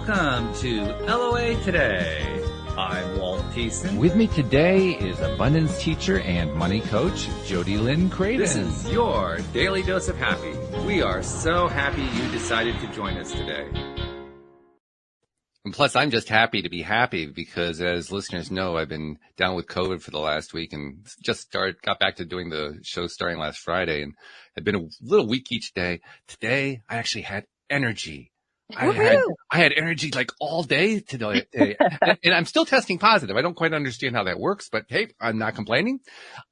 Welcome to LOA Today. I'm Walt Thiessen. With me today is abundance teacher and money coach, Jody Lynn Craven. This is your daily dose of happy. We are so happy you decided to join us today. And plus, I'm just happy to be happy because, as listeners know, I've been down with COVID for the last week and got back to doing the show starting last Friday and had been a little weak each day. Today, I actually had energy. I had energy like all day today. And I'm still testing positive. I don't quite understand how that works, but hey, I'm not complaining.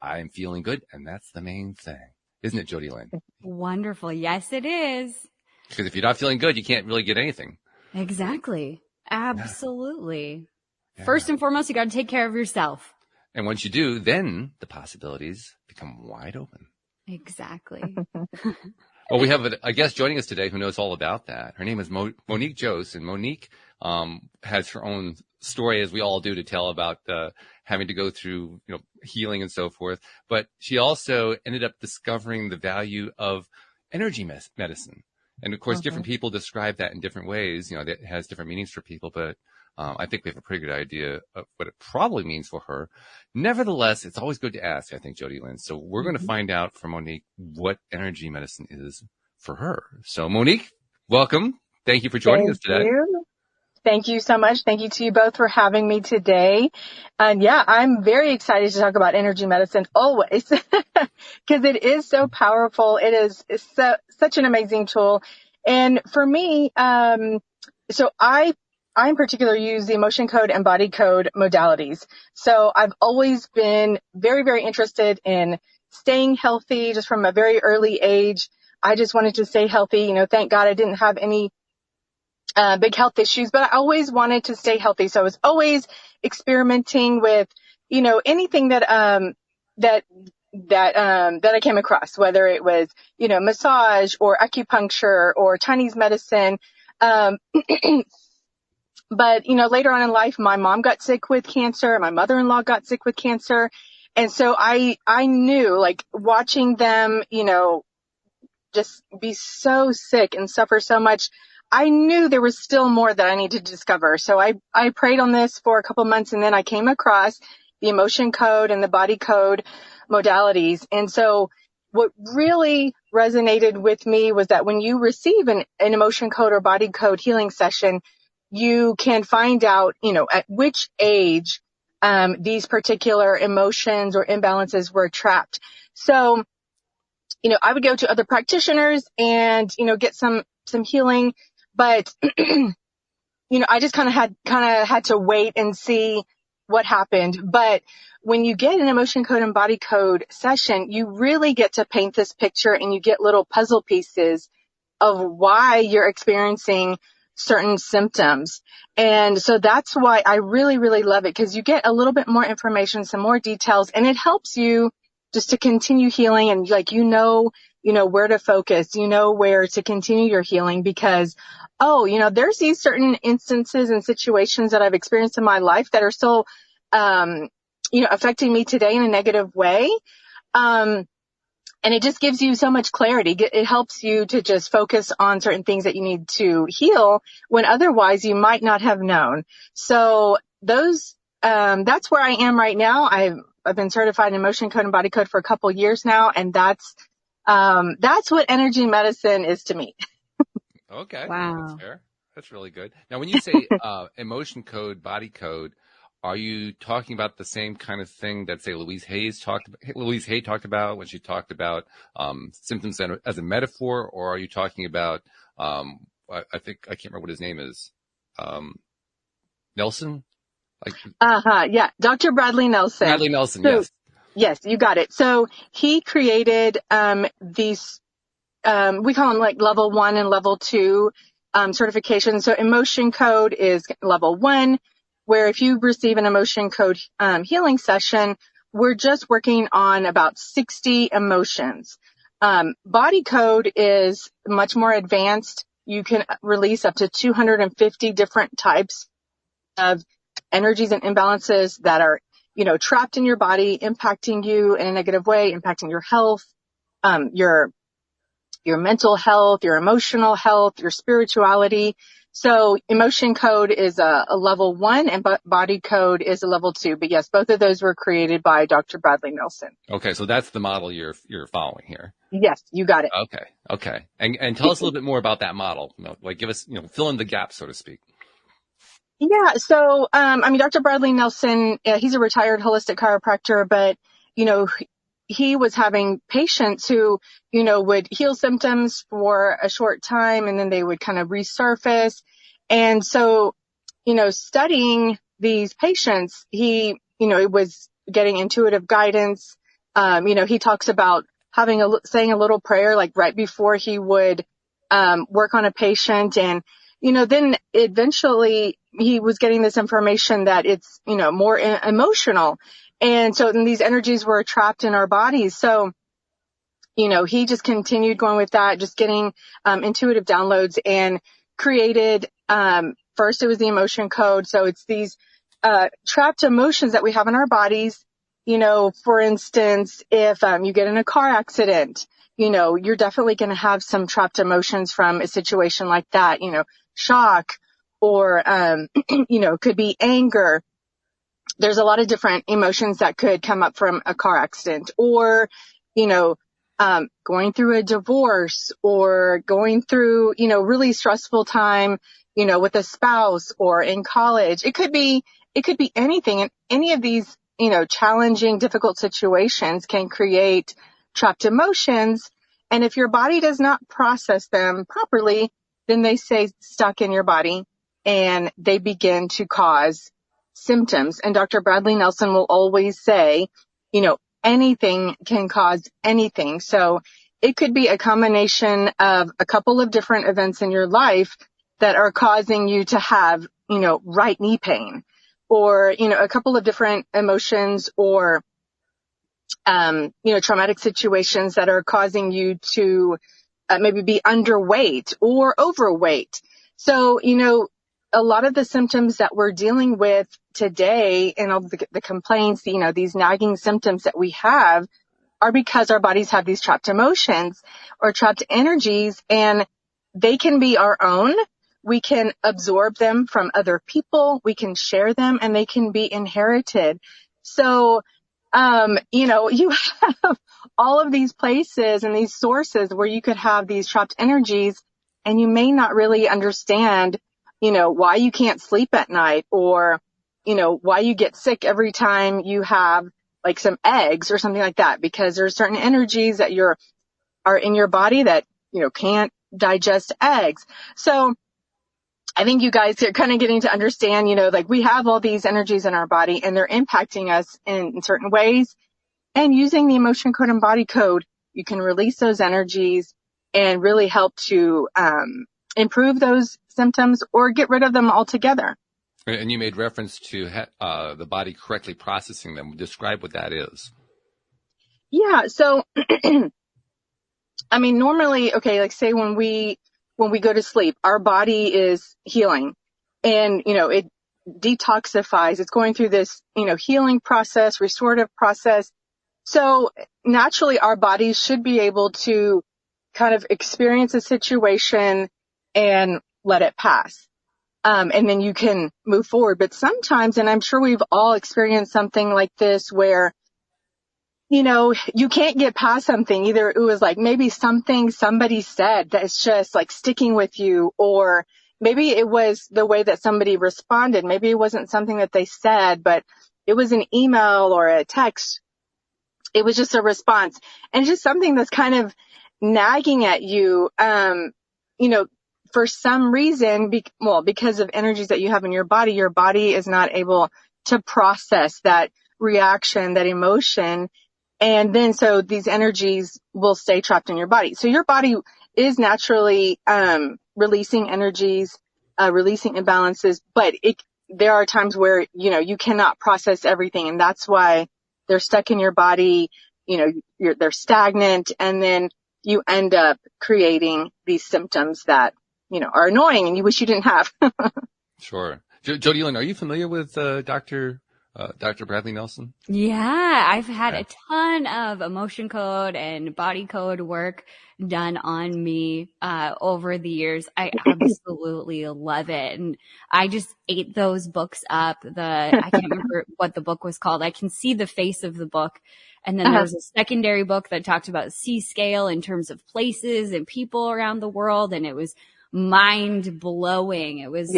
I'm feeling good, and that's the main thing. Isn't it, Jody Lynn? Wonderful. Yes, it is. Because if you're not feeling good, you can't really get anything. Exactly. Absolutely. Yeah. First and foremost, you got to take care of yourself. And once you do, then the possibilities become wide open. Exactly. Well, we have a guest joining us today who knows all about that. Her name is Monique Jose, and Monique has her own story, as we all do, to tell about having to go through healing and so forth. But she also ended up discovering the value of energy medicine. And, of course, different people describe that in different ways. That has different meanings for people, but I think we have a pretty good idea of what it probably means for her. Nevertheless, it's always good to ask, I think, Jody Lynn. So we're going to find out from Monique what energy medicine is for her. So, Monique, welcome. Thank you for joining us today. Thank you so much. Thank you to you both for having me today. And yeah, I'm very excited to talk about energy medicine always because it is so powerful. It's such an amazing tool. And for me, so I in particular use the emotion code and body code modalities. So I've always been very, very interested in staying healthy just from a very early age. I just wanted to stay healthy. Thank God I didn't have any big health issues, but I always wanted to stay healthy. So I was always experimenting with, anything that I came across, whether it was, massage or acupuncture or Chinese medicine. But, later on in life, my mom got sick with cancer. My mother-in-law got sick with cancer. And so I knew, like, watching them, just be so sick and suffer so much, I knew there was still more that I needed to discover. So I prayed on this for a couple months, and then I came across the emotion code and the body code modalities. And so what really resonated with me was that when you receive an emotion code or body code healing session, you can find out, at which age these particular emotions or imbalances were trapped. So, I would go to other practitioners and, get some healing, but, I just kind of had to wait and see what happened. But when you get an emotion code and body code session, you really get to paint this picture, and you get little puzzle pieces of why you're experiencing certain symptoms. And so that's why I really, really love it, because you get a little bit more information, some more details, and it helps you just to continue healing. And where to focus, where to continue your healing, because, there's these certain instances and situations that I've experienced in my life that are still, affecting me today in a negative way. And it just gives you so much clarity. It helps you to just focus on certain things that you need to heal when otherwise you might not have known. So that's where I am right now. I've been certified in emotion code and body code for a couple years now. And that's what energy medicine is to me. Okay. Wow. That's fair. That's really good. Now, when you say emotion code, body code, are you talking about the same kind of thing that, say, Louise Hay talked about when she talked about symptoms as a metaphor, or are you talking about I can't remember what his name is, Nelson? Yeah, Dr. Bradley Nelson. Bradley Nelson, yes. Yes, you got it. So he created these we call them like level 1 and level 2 certifications. So emotion code is level 1. Where if you receive an emotion code healing session, we're just working on about 60 emotions. Body code is much more advanced. You can release up to 250 different types of energies and imbalances that are, trapped in your body, impacting you in a negative way, impacting your health, your mental health, your emotional health, your spirituality. So emotion code is a level 1 and body code is a level 2. But yes, both of those were created by Dr. Bradley Nelson. Okay. So that's the model you're following here. Yes, you got it. Okay. And tell us a little bit more about that model. Like give us, fill in the gap, so to speak. Yeah. So, Dr. Bradley Nelson, he's a retired holistic chiropractor, but, he was having patients who, would heal symptoms for a short time and then they would kind of resurface. And so, studying these patients, he, was getting intuitive guidance. He talks about saying a little prayer, like right before he would, work on a patient. And, then eventually he was getting this information that it's, more emotional. And so then these energies were trapped in our bodies. So, he just continued going with that, just getting intuitive downloads and created, first it was the emotion code. So it's these trapped emotions that we have in our bodies. For instance, if you get in a car accident, you're definitely going to have some trapped emotions from a situation like that, shock or, could be anger. There's a lot of different emotions that could come up from a car accident or, going through a divorce or going through, really stressful time, with a spouse or in college. It could be anything. And any of these, challenging, difficult situations can create trapped emotions. And if your body does not process them properly, then they stay stuck in your body and they begin to cause symptoms. And Dr. Bradley Nelson will always say, anything can cause anything. So it could be a combination of a couple of different events in your life that are causing you to have, right knee pain or, a couple of different emotions or, traumatic situations that are causing you to maybe be underweight or overweight. So, a lot of the symptoms that we're dealing with today and all the complaints, these nagging symptoms that we have are because our bodies have these trapped emotions or trapped energies, and they can be our own. We can absorb them from other people. We can share them and they can be inherited. So, you have all of these places and these sources where you could have these trapped energies and you may not really understand, why you can't sleep at night or, why you get sick every time you have like some eggs or something like that, because there's certain energies that are in your body that, can't digest eggs. So I think you guys are kind of getting to understand, like we have all these energies in our body and they're impacting us in certain ways. And using the emotion code and body code, you can release those energies and really help to improve those symptoms or get rid of them altogether. And you made reference to the body correctly processing them. Describe what that is. Yeah. So, normally, okay, like say when we go to sleep, our body is healing and, it detoxifies. It's going through this, healing process, restorative process. So naturally our bodies should be able to kind of experience a situation and let it pass. And then you can move forward. But sometimes, and I'm sure we've all experienced something like this where, you can't get past something. Either it was like maybe something somebody said that's just like sticking with you, or maybe it was the way that somebody responded. Maybe it wasn't something that they said, but it was an email or a text. It was just a response and just something that's kind of nagging at you, for some reason, because of energies that you have in your body is not able to process that reaction, that emotion. And then so these energies will stay trapped in your body. So your body is naturally, releasing energies, releasing imbalances, but there are times where, you cannot process everything. And that's why they're stuck in your body, they're stagnant, and then you end up creating these symptoms that, are annoying and you wish you didn't have. Sure. Jody Lynn, are you familiar with Dr. Dr. Bradley Nelson? Yeah, I've had a ton of emotion code and body code work done on me over the years. I absolutely love it. And I just ate those books up. I can't remember what the book was called. I can see the face of the book. And then there was a secondary book that talked about C scale in terms of places and people around the world. And it was mind blowing. It was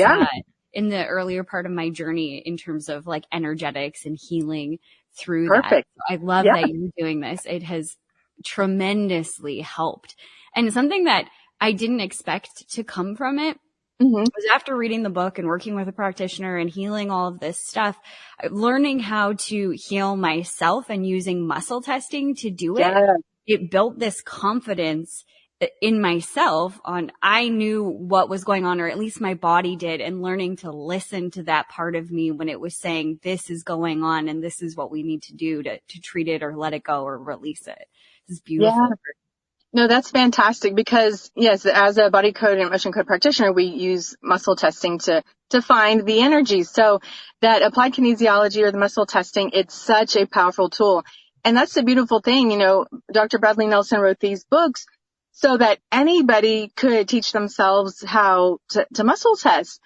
in the earlier part of my journey in terms of like energetics and healing through that. So I love that you're doing this. It has tremendously helped. And something that I didn't expect to come from it was after reading the book and working with a practitioner and healing all of this stuff, learning how to heal myself and using muscle testing to do it. It built this confidence in myself I knew what was going on, or at least my body did, and learning to listen to that part of me when it was saying, this is going on and this is what we need to do to treat it or let it go or release it. It's beautiful. Yeah. No, that's fantastic because yes, as a body code and emotion code practitioner, we use muscle testing to find the energy. So that applied kinesiology or the muscle testing, it's such a powerful tool. And that's the beautiful thing. Dr. Bradley Nelson wrote these books so that anybody could teach themselves how to muscle test.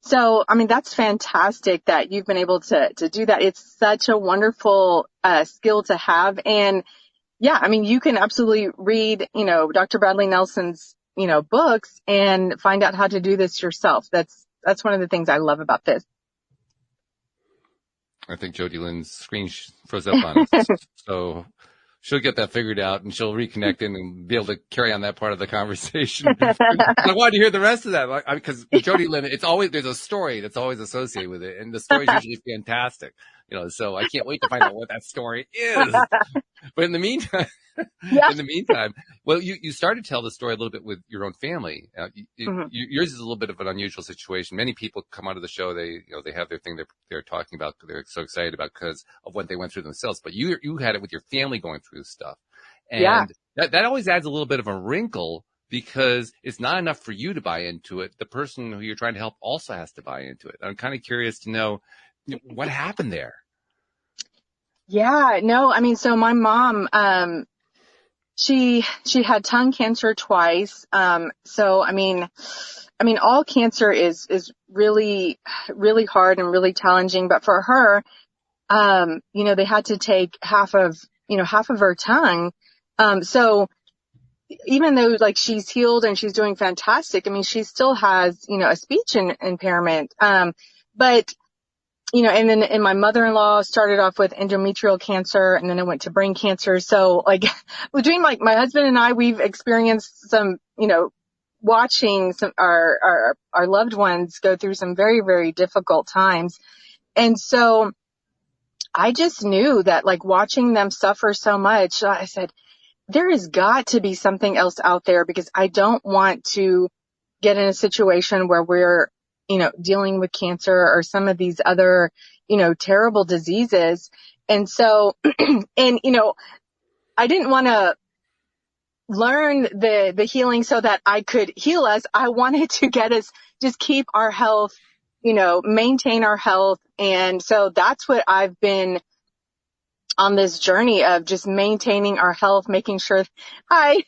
So, I mean, that's fantastic that you've been able to do that. It's such a wonderful skill to have. And yeah, I mean, you can absolutely read, Dr. Bradley Nelson's, books and find out how to do this yourself. That's one of the things I love about this. I think Jody Lynn's screen froze up on us. So she'll get that figured out and she'll reconnect in and be able to carry on that part of the conversation. I wanted to hear the rest of that because Jody Lynn, there's a story that's always associated with it, and the story is usually fantastic. So I can't wait to find out what that story is. But in the meantime, well, you started to tell the story a little bit with your own family. Yours is a little bit of an unusual situation. Many people come onto the show, they have their thing they're talking about, they're so excited about because of what they went through themselves. But you had it with your family going through stuff. And that always adds a little bit of a wrinkle because it's not enough for you to buy into it. The person who you're trying to help also has to buy into it. I'm kind of curious to know what happened there. Yeah, no, I mean, so my mom, she had tongue cancer twice. So, I mean, all cancer is really, really hard and really challenging. But for her, they had to take half of her tongue. So even though like she's healed and she's doing fantastic, I mean, she still has, a speech impairment. But and my mother-in-law started off with endometrial cancer, and then it went to brain cancer. So like between like my husband and I, we've experienced some, watching our loved ones go through some very, very difficult times. And so I just knew that like watching them suffer so much, I said, there has got to be something else out there because I don't want to get in a situation where we're dealing with cancer or some of these other, terrible diseases. And so, and, I didn't want to learn the healing so that I could heal us. I wanted to get us, just keep our health, maintain our health. And so that's what I've been on this journey of just maintaining our health, making sure. Hi.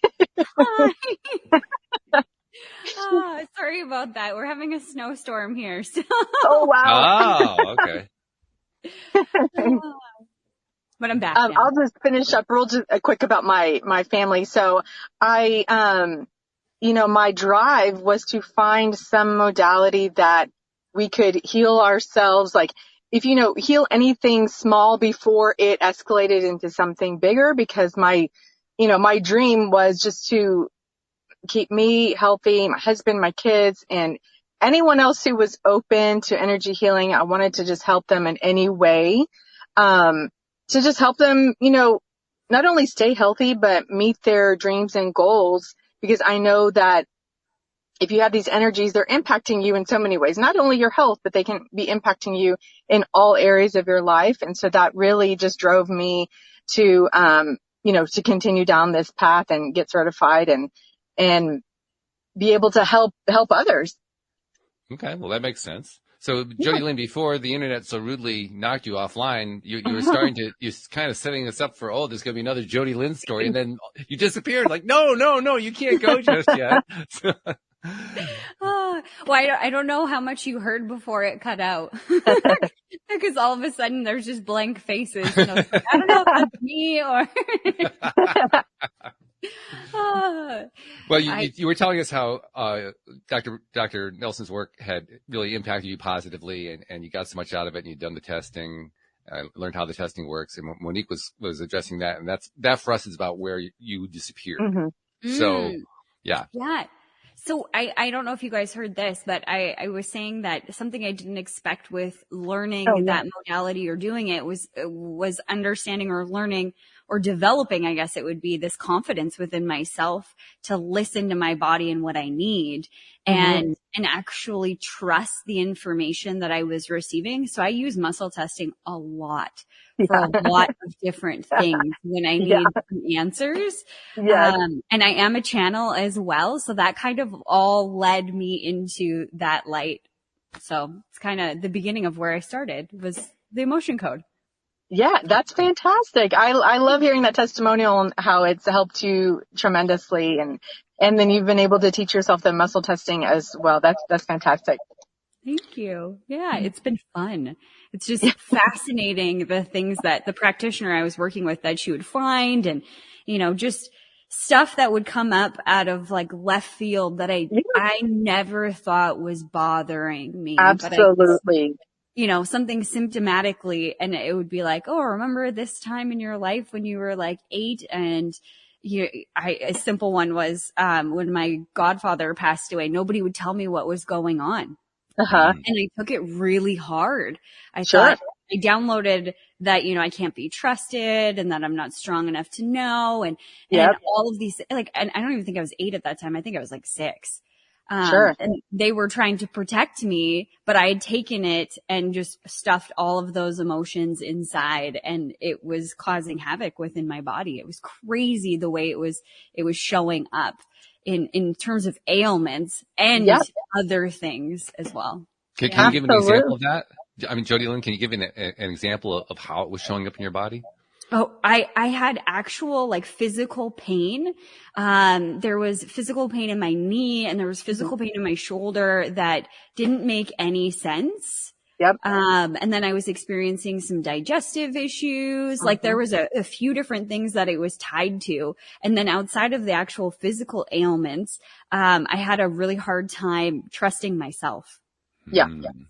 Oh, sorry about that. We're having a snowstorm here. So. Oh, wow. Oh, okay. But I'm back. I'll just finish up real quick about my family. So I, my drive was to find some modality that we could heal ourselves. Like if, heal anything small before it escalated into something bigger, because my dream was just to keep me healthy, my husband, my kids, and anyone else who was open to energy healing. I wanted to just help them in any way, to just help them, not only stay healthy, but meet their dreams and goals. Because I know that if you have these energies, they're impacting you in so many ways, not only your health, but they can be impacting you in all areas of your life. And so that really just drove me to, to continue down this path and get certified and be able to help others. Okay. Well, that makes sense. So Jody Lynn, before the internet so rudely knocked you offline, you were starting to, you're kind of setting us up for, there's going to be another Jody Lynn story. And then you disappeared like, no, you can't go just yet. Well, I don't know how much you heard before it cut out. Because all of a sudden there's just blank faces. And I don't know if that's me or. Well, you were telling us how Dr. Nelson's work had really impacted you positively, and you got so much out of it, and you'd done the testing, learned how the testing works, and Monique was addressing that, and that for us is about where you disappeared. Mm-hmm. So, yeah. Yeah. So I don't know if you guys heard this, but I was saying that something I didn't expect with learning that modality or doing it was understanding or learning or developing, I guess it would be, this confidence within myself to listen to my body and what I need and actually trust the information that I was receiving. So I use muscle testing a lot for a lot of different things when I need answers. Yes. And I am a channel as well. So that kind of all led me into that light. So it's kind of the beginning of where I started was the emotion code. Yeah, that's fantastic. I love hearing that testimonial and how it's helped you tremendously. And then you've been able to teach yourself the muscle testing as well. That's fantastic. Thank you. Yeah, it's been fun. It's just fascinating the things that the practitioner I was working with that she would find and, just stuff that would come up out of like left field that I never thought was bothering me. Absolutely. But something symptomatically, and it would be like, remember this time in your life when you were like 8 and a simple one was, when my godfather passed away, nobody would tell me what was going on. And I took it really hard. I thought I downloaded that, I can't be trusted and that I'm not strong enough to know. And all of these, and I don't even think I was 8 at that time. I think I was like 6. And they were trying to protect me, but I had taken it and just stuffed all of those emotions inside, and it was causing havoc within my body. It was crazy the way it was showing up in terms of ailments and other things as well. Can you give an example of that? I mean, Jody Lynn, can you give an example of how it was showing up in your body? Oh, I had actual like physical pain. There was physical pain in my knee and there was physical pain in my shoulder that didn't make any sense. And then I was experiencing some digestive issues. Like there was a few different things that it was tied to. And then outside of the actual physical ailments, I had a really hard time trusting myself.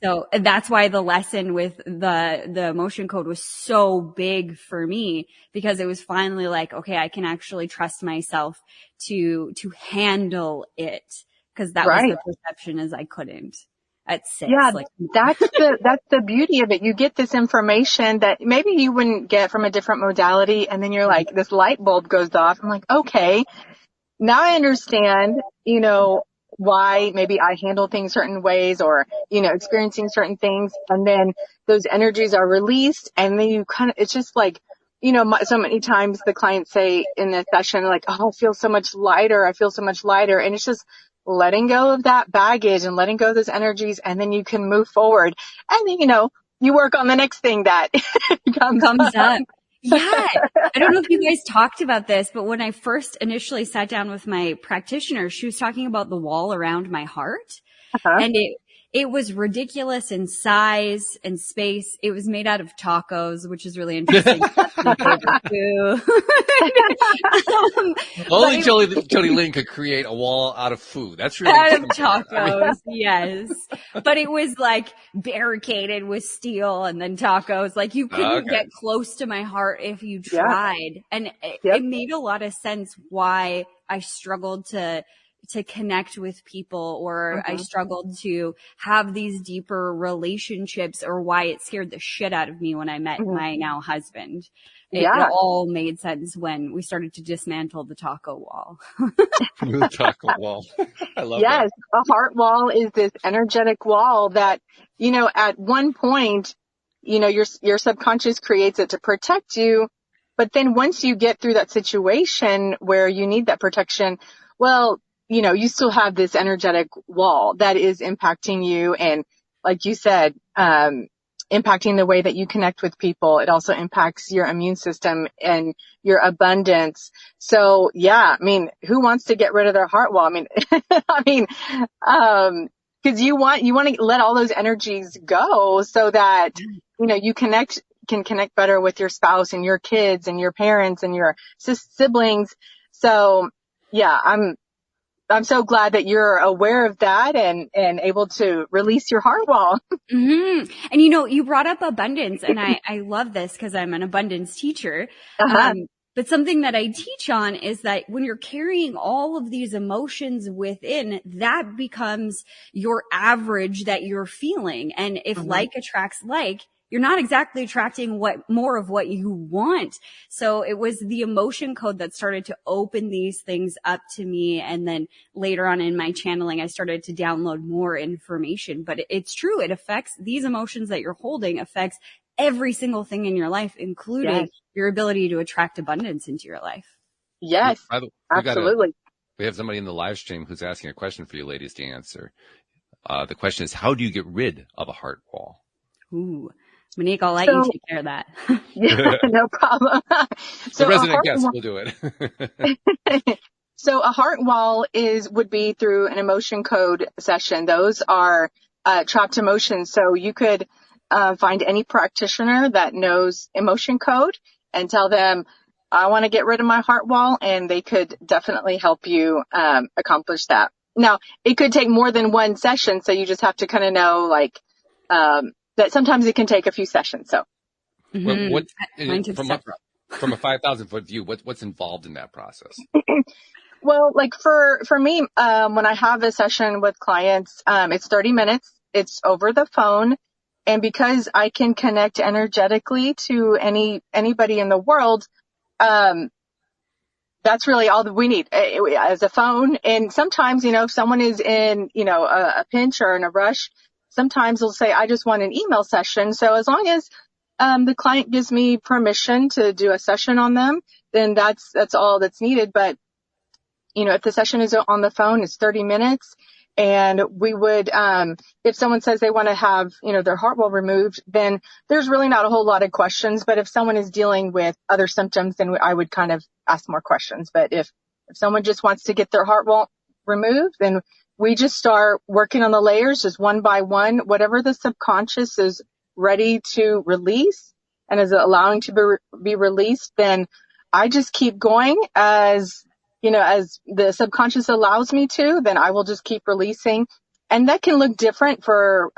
So that's why the lesson with the emotion code was so big for me, because it was finally like, okay, I can actually trust myself to handle it, because that was the perception as I couldn't at 6. Yeah, that's the beauty of it. You get this information that maybe you wouldn't get from a different modality, and then you're like, this light bulb goes off. I'm like, okay, now I understand, why maybe I handle things certain ways or, experiencing certain things. And then those energies are released, and then you it's just like, so many times the clients say in the session, like, I feel so much lighter. I feel so much lighter. And it's just letting go of that baggage and letting go of those energies. And then you can move forward. And then, you work on the next thing that comes up. Yeah. I don't know if you guys talked about this, but when I first initially sat down with my practitioner, she was talking about the wall around my heart. And it was ridiculous in size and space. It was made out of tacos, which is really interesting. That's my favorite food. Only Jody Lynn could create a wall out of food. That's really out of tacos. Yes. But it was like barricaded with steel and then tacos. Like you couldn't get close to my heart if you tried. And it made a lot of sense why I struggled to connect with people, or I struggled to have these deeper relationships, or why it scared the shit out of me when I met my now husband. It all made sense when we started to dismantle the taco wall. The taco wall. I love that. Yes, a heart wall is this energetic wall that, at one point, your subconscious creates it to protect you. But then once you get through that situation where you need that protection, well, you still have this energetic wall that is impacting you, and like you said, impacting the way that you connect with people. It also impacts your immune system and your abundance. So yeah, I mean, who wants to get rid of their heart wall? I mean, cause you want to let all those energies go so that, you can connect better with your spouse and your kids and your parents and your siblings. So yeah, I'm so glad that you're aware of that and able to release your heart wall. Mm-hmm. And you brought up abundance, and I love this because I'm an abundance teacher. Uh-huh. But something that I teach on is that when you're carrying all of these emotions within, that becomes your average that you're feeling. And if like attracts like, you're not exactly attracting more of what you want. So it was the emotion code that started to open these things up to me. And then later on in my channeling, I started to download more information, but it's true. It affects these emotions that you're holding affects every single thing in your life, including your ability to attract abundance into your life. Yes, absolutely. We have somebody in the live stream who's asking a question for you ladies to answer. The question is, how do you get rid of a heart wall? Ooh. Monique, I'll let you take care of that. Yeah, no problem. So the resident guest will do it. So a heart wall would be through an emotion code session. Those are trapped emotions. So you could find any practitioner that knows emotion code and tell them, I want to get rid of my heart wall, and they could definitely help you accomplish that. Now, it could take more than one session, so you just have to kind of know, like, that sometimes it can take a few sessions. So, from a 5,000-foot view, what's involved in that process? Well, like for me, when I have a session with clients, it's 30 minutes. It's over the phone. And because I can connect energetically to anybody in the world, that's really all that we need as a phone. And sometimes, if someone is in, a pinch or in a rush, sometimes they'll say, I just want an email session. So as long as the client gives me permission to do a session on them, then that's all that's needed. But, if the session is on the phone, it's 30 minutes. And we would, if someone says they want to have, their heart wall removed, then there's really not a whole lot of questions. But if someone is dealing with other symptoms, then I would kind of ask more questions. But if someone just wants to get their heart wall removed, then we just start working on the layers just one by one, whatever the subconscious is ready to release and is allowing to be released, then I just keep going as the subconscious allows me to, then I will just keep releasing. And that can look different for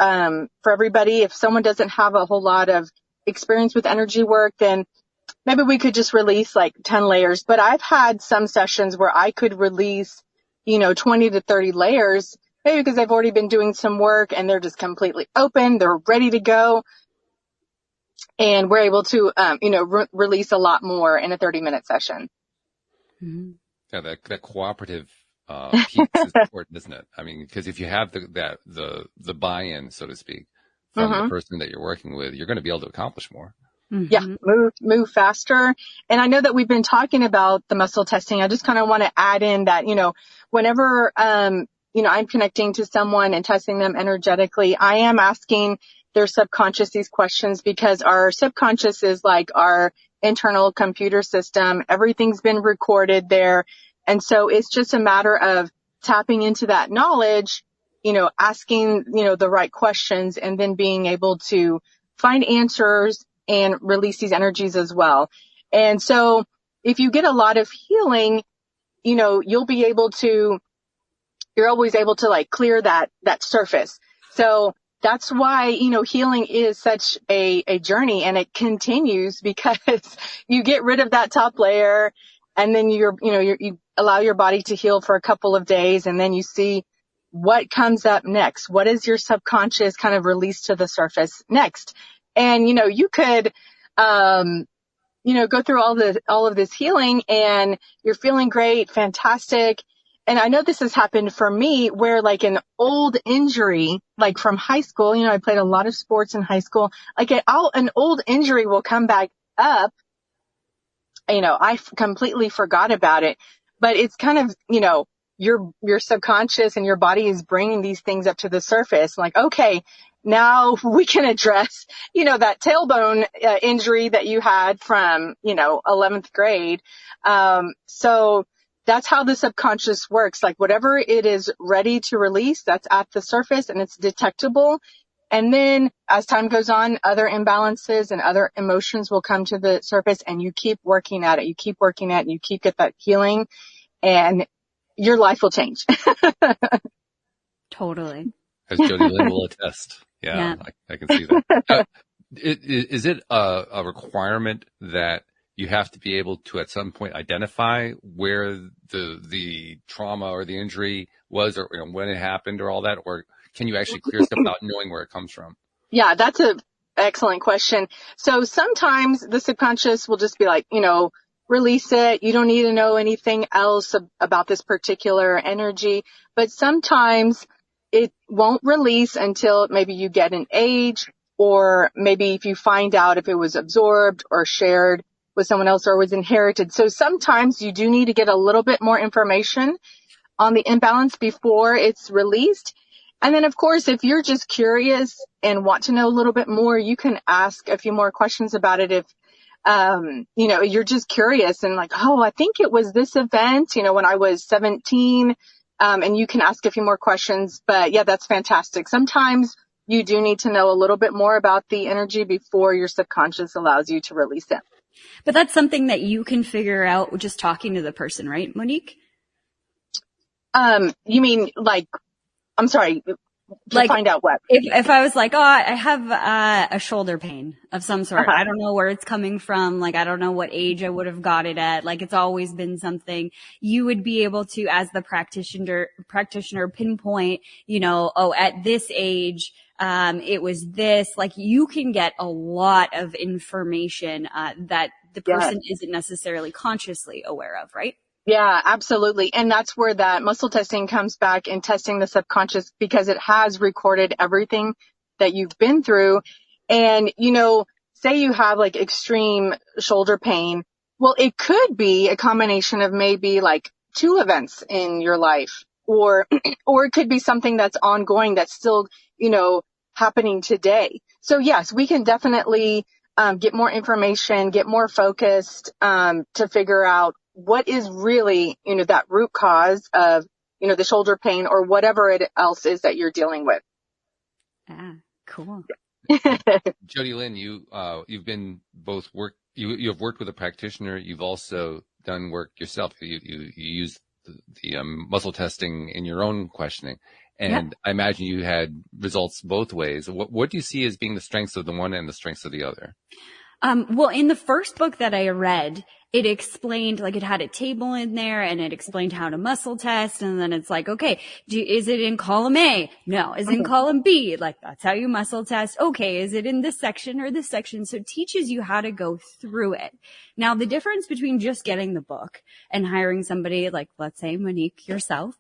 everybody. If someone doesn't have a whole lot of experience with energy work, then maybe we could just release like 10 layers. But I've had some sessions where I could release 20 to 30 layers, maybe because I've already been doing some work and they're just completely open. They're ready to go. And we're able to, release a lot more in a 30-minute session. Mm-hmm. Yeah, that cooperative piece is important, isn't it? I mean, because if you have the buy-in, so to speak, from the person that you're working with, you're going to be able to accomplish more. Mm-hmm. Yeah, move faster. And I know that we've been talking about the muscle testing. I just kind of want to add in that, whenever, I'm connecting to someone and testing them energetically, I am asking their subconscious these questions because our subconscious is like our internal computer system. Everything's been recorded there. And so it's just a matter of tapping into that knowledge, asking, the right questions and then being able to find answers and release these energies as well. And so if you get a lot of healing, you're always able to like clear that surface. So that's why, healing is such a journey, and it continues because you get rid of that top layer and then you allow your body to heal for a couple of days, and then you see what comes up next. What is your subconscious kind of release to the surface next? And, you could, go through all of this healing and you're feeling great, fantastic. And I know this has happened for me where like an old injury, like from high school, I played a lot of sports in high school, like an old injury will come back up. I completely forgot about it, but it's kind of, your subconscious and your body is bringing these things up to the surface. Like, okay, now we can address, that tailbone injury that you had from, 11th grade. So that's how the subconscious works. Like whatever it is ready to release, that's at the surface and it's detectable. And then as time goes on, other imbalances and other emotions will come to the surface, and you keep working at it. You keep working at it. You keep get that healing, and your life will change. Totally. As Jody Lynn will attest. Yeah. I can see that. Is it a requirement that you have to be able to at some point identify where the trauma or the injury was, or when it happened or all that, or can you actually clear stuff without knowing where it comes from? Yeah, that's an excellent question. So sometimes the subconscious will just be like, release it. You don't need to know anything else about this particular energy. But sometimes it won't release until maybe you get an age, or maybe if you find out if it was absorbed or shared with someone else or was inherited. So sometimes you do need to get a little bit more information on the imbalance before it's released. And then, of course, if you're just curious and want to know a little bit more, you can ask a few more questions about it. If, you're just curious and like, oh, I think it was this event, when I was 17, and you can ask a few more questions. But yeah, that's fantastic. Sometimes you do need to know a little bit more about the energy before your subconscious allows you to release it. But that's something that you can figure out just talking to the person, right, Monique? You mean like, I'm sorry, to find out what? If I was like, oh, I have a shoulder pain of some sort. Uh-huh. I don't know where it's coming from. Like, I don't know what age I would have got it at. Like, it's always been something. You would be able to, as the practitioner pinpoint, at this age, it was this. Like, you can get a lot of information that the person isn't necessarily consciously aware of, right? Yeah, absolutely. And that's where that muscle testing comes back, and testing the subconscious, because it has recorded everything that you've been through. And, say you have like extreme shoulder pain. Well, it could be a combination of maybe like 2 events in your life, or it could be something that's ongoing that's still, happening today. So yes, we can definitely get more information, get more focused, to figure out what is really, that root cause of, the shoulder pain or whatever it else is that you're dealing with. Ah, cool. Jody Lynn, you've been both you have worked with a practitioner. You've also done work yourself. You use the muscle testing in your own questioning. And I imagine you had results both ways. What do you see as being the strengths of the one and the strengths of the other? Well, in the first book that I read, it explained, like, it had a table in there and it explained how to muscle test. And then it's like, okay, is it in column A? No. Is it in column B? Like, that's how you muscle test. Okay. Is it in this section or this section? So it teaches you how to go through it. Now, the difference between just getting the book and hiring somebody like, let's say, Monique herself,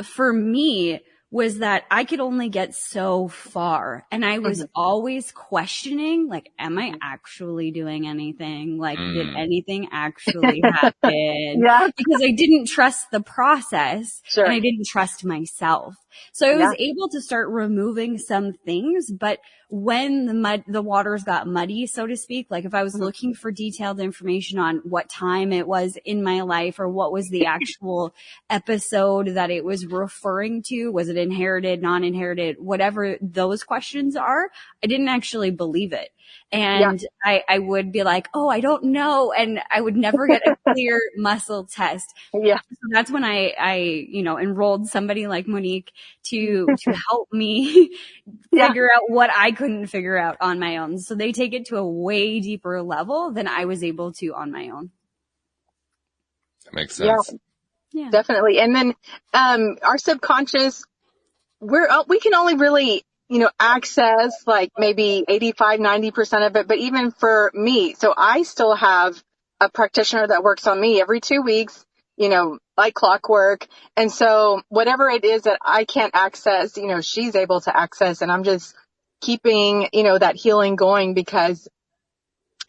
for me, was that I could only get so far. And I was always questioning, like, am I actually doing anything? Like, did anything actually happen? Because I didn't trust the process and I didn't trust myself. So I was able to start removing some things, but when the waters got muddy, so to speak, like if I was looking for detailed information on what time it was in my life or what was the actual episode that it was referring to, was it inherited, non-inherited, whatever those questions are, I didn't actually believe it. And I would be like, oh, I don't know. And I would never get a clear muscle test. So that's when I enrolled somebody like Monique to help me figure out what I couldn't figure out on my own. So they take it to a way deeper level than I was able to on my own. That makes sense. Yeah, definitely. And then, our subconscious, we can only really, access like maybe 85, 90% of it. But even for me, so I still have a practitioner that works on me every 2 weeks, like clockwork. And so whatever it is that I can't access, she's able to access, and I'm just keeping, that healing going because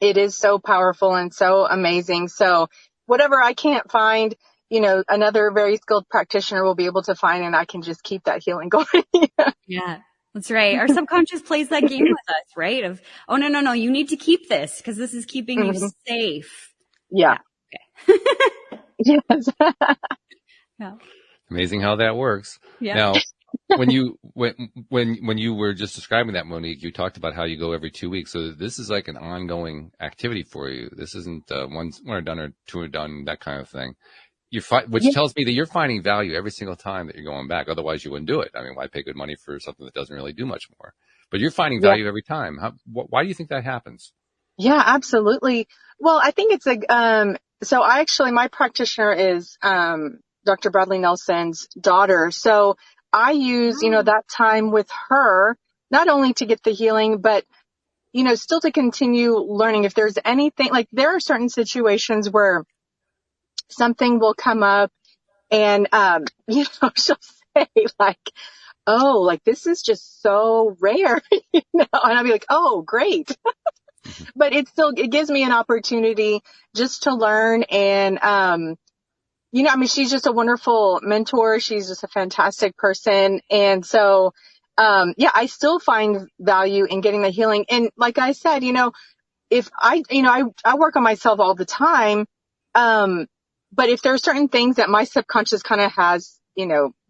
it is so powerful and so amazing. So whatever I can't find, another very skilled practitioner will be able to find, and I can just keep that healing going. Yeah, that's right. Our subconscious plays that game with us, right? Of, oh, no, you need to keep this because this is keeping you safe. Yeah. Okay. Yes. Yeah. Amazing how that works. Yeah. Now, when you were just describing that, Monique, you talked about how you go every 2 weeks. So this is like an ongoing activity for you. This isn't one or done or two are done, that kind of thing. Which tells me that you're finding value every single time that you're going back. Otherwise, you wouldn't do it. I mean, why pay good money for something that doesn't really do much more? But you're finding value every time. Why do you think that happens? Yeah, absolutely. Well, I think it's my practitioner is Dr. Bradley Nelson's daughter. So I use, that time with her, not only to get the healing, but, still to continue learning. If there's anything, like there are certain situations where something will come up and, she'll say like, oh, like this is just so rare, and I'll be like, oh, great. But it gives me an opportunity just to learn. And, she's just a wonderful mentor. She's just a fantastic person. And so, I still find value in getting the healing. And like I said, if I work on myself all the time. But if there are certain things that my subconscious kind of has,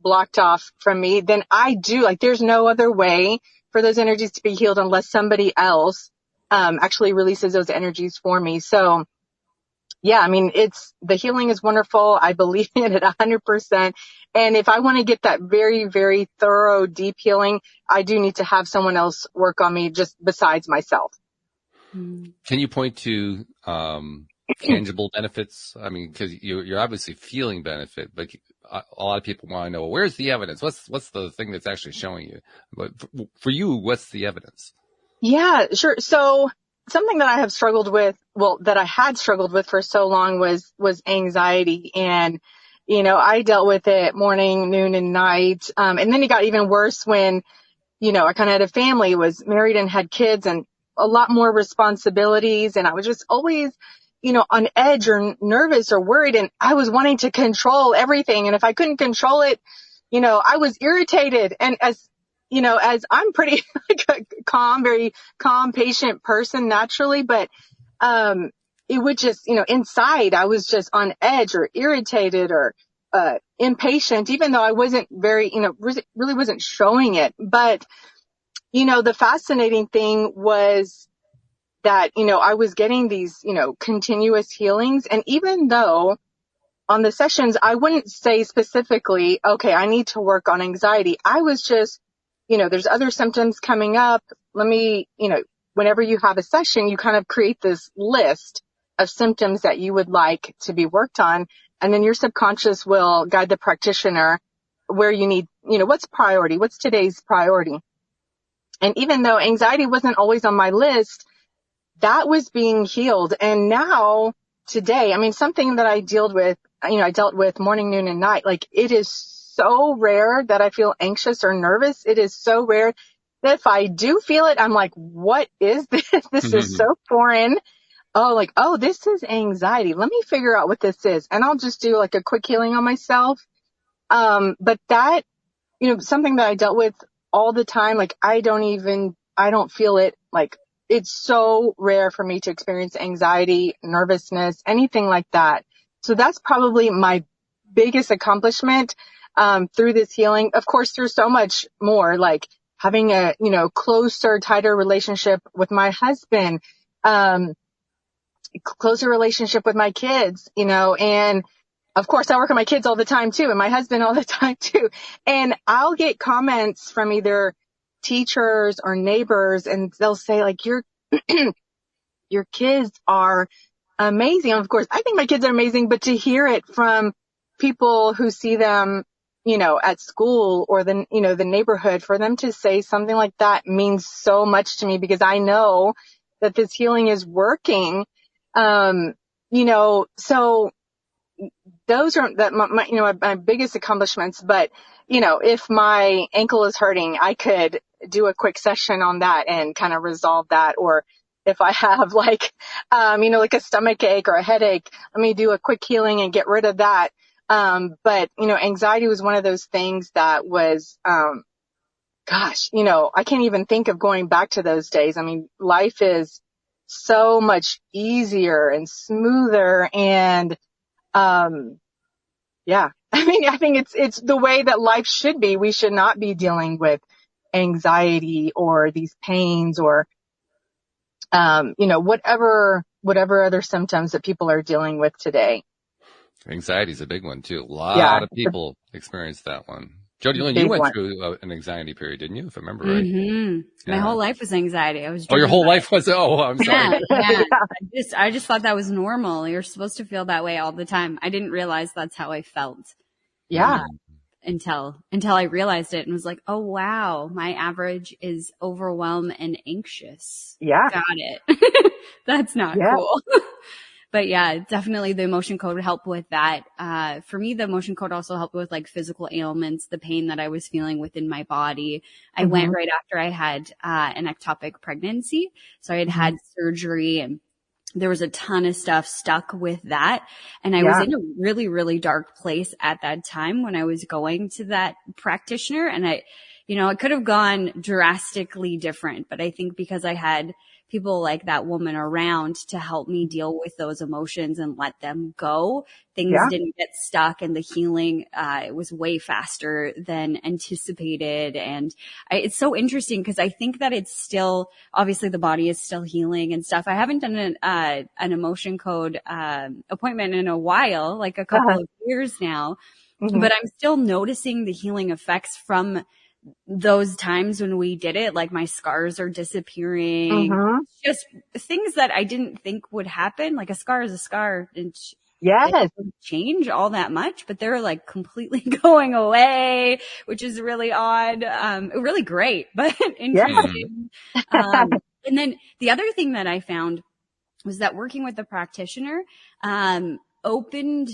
blocked off from me, then I do, like, there's no other way for those energies to be healed unless somebody else actually releases those energies for me. So yeah, the healing is wonderful. I believe in it 100%. And if I want to get that very, very thorough, deep healing, I do need to have someone else work on me just besides myself. Can you point to tangible benefits? I mean, because you're obviously feeling benefit, but a lot of people want to know, well, where's the evidence? What's the thing that's actually showing you? But for you, what's the evidence? Yeah, sure. So something that I had struggled with for so long was anxiety. And, I dealt with it morning, noon, and night. And then it got even worse when, I kind of had a family, was married and had kids and a lot more responsibilities. And I was just always, on edge or nervous or worried. And I was wanting to control everything. And if I couldn't control it, I was irritated. And as I'm pretty like a very calm, patient person naturally, but, it would just, inside I was just on edge or irritated or, impatient, even though I wasn't very, really wasn't showing it. But, the fascinating thing was that, I was getting these, continuous healings. And even though on the sessions, I wouldn't say specifically, okay, I need to work on anxiety. I was just, there's other symptoms coming up. Let me, whenever you have a session, you kind of create this list of symptoms that you would like to be worked on. And then your subconscious will guide the practitioner where you need, what's priority? What's today's priority? And even though anxiety wasn't always on my list, that was being healed. And now today, something that I dealt with morning, noon, and night, like it is so rare that I feel anxious or nervous. It is so rare that if I do feel it, I'm like, what is this? This is so foreign. Oh, this is anxiety. Let me figure out what this is. And I'll just do like a quick healing on myself. But that, something that I dealt with all the time, like I don't feel it. Like it's so rare for me to experience anxiety, nervousness, anything like that. So that's probably my biggest accomplishment, through this healing. Of course, there's so much more, like having a, closer, tighter relationship with my husband, closer relationship with my kids, and of course I work with my kids all the time too, and my husband all the time too. And I'll get comments from either teachers or neighbors, and they'll say like, your kids are amazing. And of course, I think my kids are amazing, but to hear it from people who see them, at school or the neighborhood, for them to say something like that means so much to me, because I know that this healing is working. So those are my biggest accomplishments. But, if my ankle is hurting, I could do a quick session on that and kind of resolve that. Or if I have like, like a stomach ache or a headache, let me do a quick healing and get rid of that. But, anxiety was one of those things that was, gosh, I can't even think of going back to those days. I mean, life is so much easier and smoother and, yeah. I think it's the way that life should be. We should not be dealing with anxiety or these pains or, whatever other symptoms that people are dealing with today. Anxiety is a big one too. A lot of people experience that one. Jody Lynn, you went through an anxiety period, didn't you? If I remember right. Mm-hmm. Yeah. My whole life was anxiety. Your whole life was, I'm sorry. Yeah. I just thought that was normal. You're supposed to feel that way all the time. I didn't realize that's how I felt. Yeah. Until I realized it and was like, oh wow, my average is overwhelmed and anxious. Yeah. Got it. That's not cool. But yeah, definitely the emotion code would help with that. For me, the emotion code also helped with like physical ailments, the pain that I was feeling within my body. I went right after I had an ectopic pregnancy. So I had surgery and there was a ton of stuff stuck with that. And I was in a really, really dark place at that time when I was going to that practitioner. And it could have gone drastically different, but I think because I had people like that woman around to help me deal with those emotions and let them go, things didn't get stuck and the healing, it was way faster than anticipated. And it's so interesting because I think that it's still, obviously the body is still healing and stuff. I haven't done an emotion code, appointment in a while, like a couple of years now, but I'm still noticing the healing effects from those times when we did it. Like my scars are disappearing, just things that I didn't think would happen. Like a scar is a scar and it doesn't change all that much, but they're like completely going away, which is really odd. Really great, but interesting. And then the other thing that I found was that working with the practitioner, opened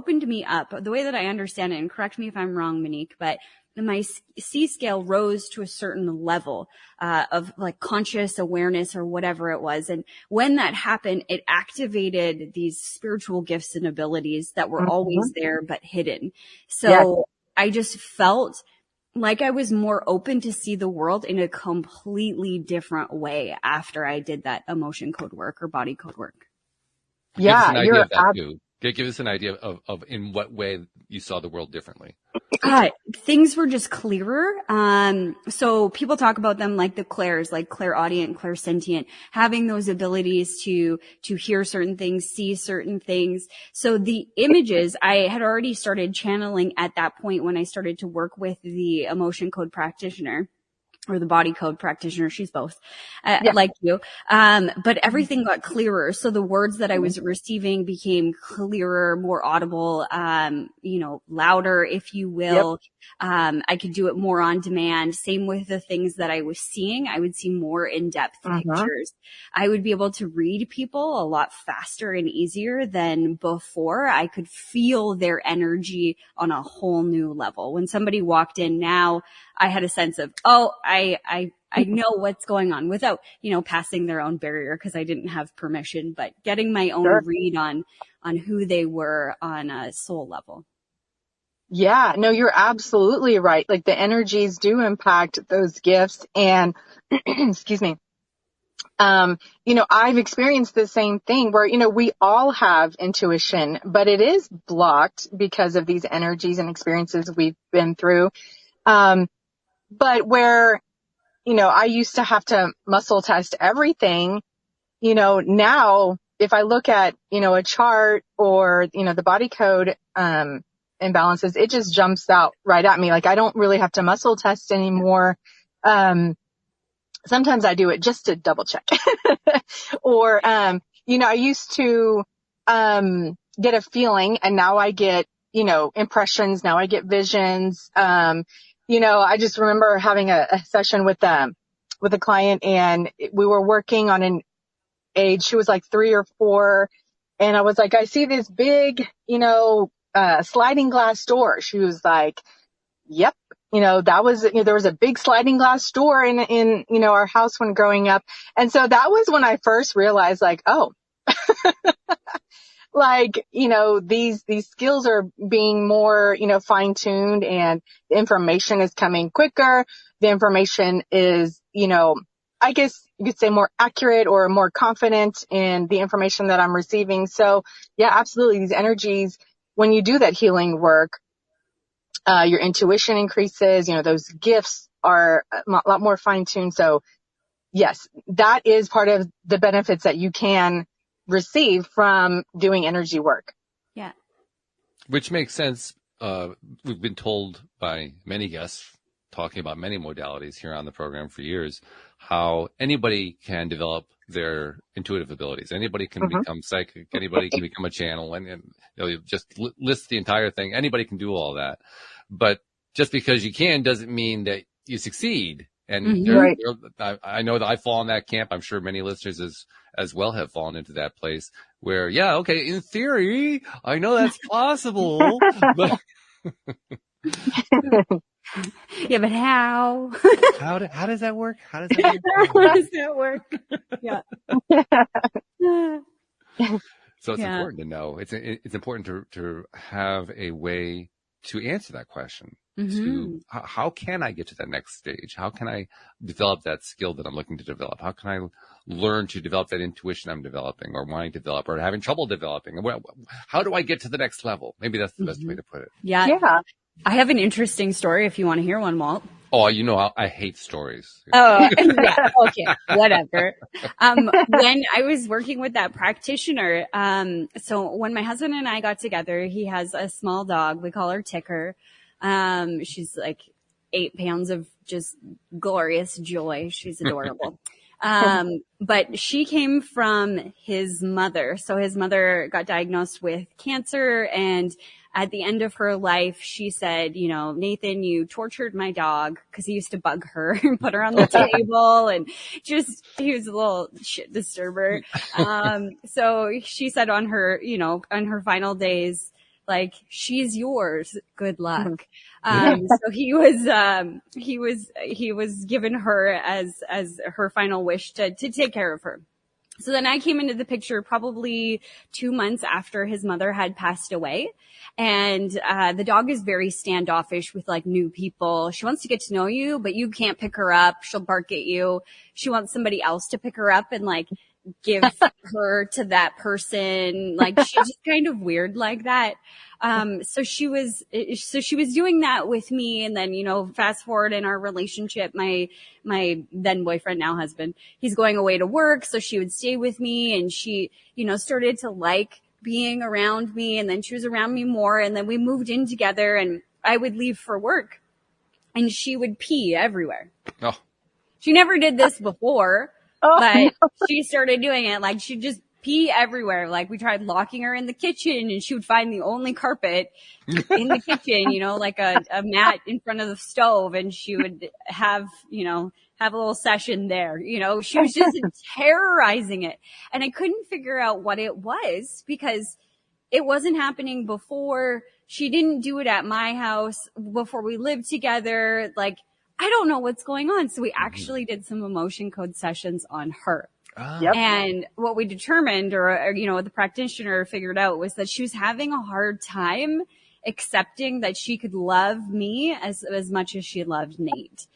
me up. The way that I understand it, and correct me if I'm wrong, Monique, but my C scale rose to a certain level of like conscious awareness or whatever it was. And when that happened, it activated these spiritual gifts and abilities that were always there but hidden. So I just felt like I was more open to see the world in a completely different way after I did that emotion code work or body code work. Yeah, give us an idea of in what way you saw the world differently. Things were just clearer. So people talk about them like the clairs, like clairaudient, clairsentient, having those abilities to hear certain things, see certain things. So the images I had already started channeling at that point when I started to work with the emotion code practitioner. Or the body code practitioner. She's both, like you. But everything got clearer. So the words that I was receiving became clearer, more audible, louder, if you will. I could do it more on demand. Same with the things that I was seeing. I would see more in-depth pictures. I would be able to read people a lot faster and easier than before. I could feel their energy on a whole new level. When somebody walked in now, I had a sense of, I know what's going on without, passing their own barrier because I didn't have permission, but getting my own read on who they were on a soul level. Yeah, no, you're absolutely right. Like the energies do impact those gifts and, excuse me. I've experienced the same thing where, we all have intuition, but it is blocked because of these energies and experiences we've been through. But where, I used to have to muscle test everything, now if I look at, a chart or, the body code, imbalances, it just jumps out right at me. Like I don't really have to muscle test anymore. Sometimes I do it just to double check or, I used to, get a feeling and now I get, impressions. Now I get visions. I just remember having a session with a client and we were working on an age. She was like 3 or 4. And I was like, I see this big, sliding glass door. She was like, yep. That was, there was a big sliding glass door in, our house when growing up. And so that was when I first realized like, oh, like, these skills are being more, fine tuned, and the information is coming quicker. The information is, I guess you could say more accurate or more confident in the information that I'm receiving. So yeah, absolutely. These energies, when you do that healing work, your intuition increases, those gifts are a lot more fine tuned. So yes, that is part of the benefits that you can receive from doing energy work. Yeah. Which makes sense. We've been told by many guests talking about many modalities here on the program for years, how anybody can develop their intuitive abilities. Anybody can become psychic. Anybody can become a channel, and you just list the entire thing. Anybody can do all that. But just because you can doesn't mean that you succeed. And Right. I know that I fall in that camp. I'm sure many listeners as well have fallen into that place where, yeah, okay, in theory, I know that's possible, but yeah, but how? how does that work? How does How does that work? Yeah. So it's important to know. It's important to have a way to answer that question. To how can I get to that next stage? How can I develop that skill that I'm looking to develop? How can I learn to develop that intuition I'm developing or wanting to develop or having trouble developing? How do I get to the next level? Maybe that's the best way to put it. Yeah. Yeah. I have an interesting story if you want to hear one, Walt. Oh, I hate stories. Oh, yeah. Okay. Whatever. When I was working with that practitioner, so when my husband and I got together, he has a small dog. We call her Ticker. She's like 8 pounds of just glorious joy. She's adorable. But she came from his mother. So his mother got diagnosed with cancer, and at the end of her life, she said, Nathan, you tortured my dog, because he used to bug her and put her on the table, and he was a little shit disturber. So she said on her final days, like, she's yours. Good luck. So he was given her as her final wish to take care of her. So then I came into the picture probably 2 months after his mother had passed away. And the dog is very standoffish with like new people. She wants to get to know you, but you can't pick her up. She'll bark at you. She wants somebody else to pick her up and like give her to that person. Like, she's just kind of weird like that. So she was doing that with me. And then, fast forward in our relationship, my then boyfriend, now husband, he's going away to work. So she would stay with me, and she, started to like being around me, and then she was around me more. And then we moved in together, and I would leave for work and she would pee everywhere. Oh. She never did this before, but she started doing it. Like, she'd just pee everywhere. Like, we tried locking her in the kitchen, and she would find the only carpet in the kitchen, like a mat in front of the stove, and she would have a little session there. She was just terrorizing it. And I couldn't figure out what it was, because it wasn't happening before. She didn't do it at my house before we lived together. Like, I don't know what's going on. So we actually did some emotion code sessions on her. Yep. And what we determined, or what the practitioner figured out, was that she was having a hard time accepting that she could love me as much as she loved Nate.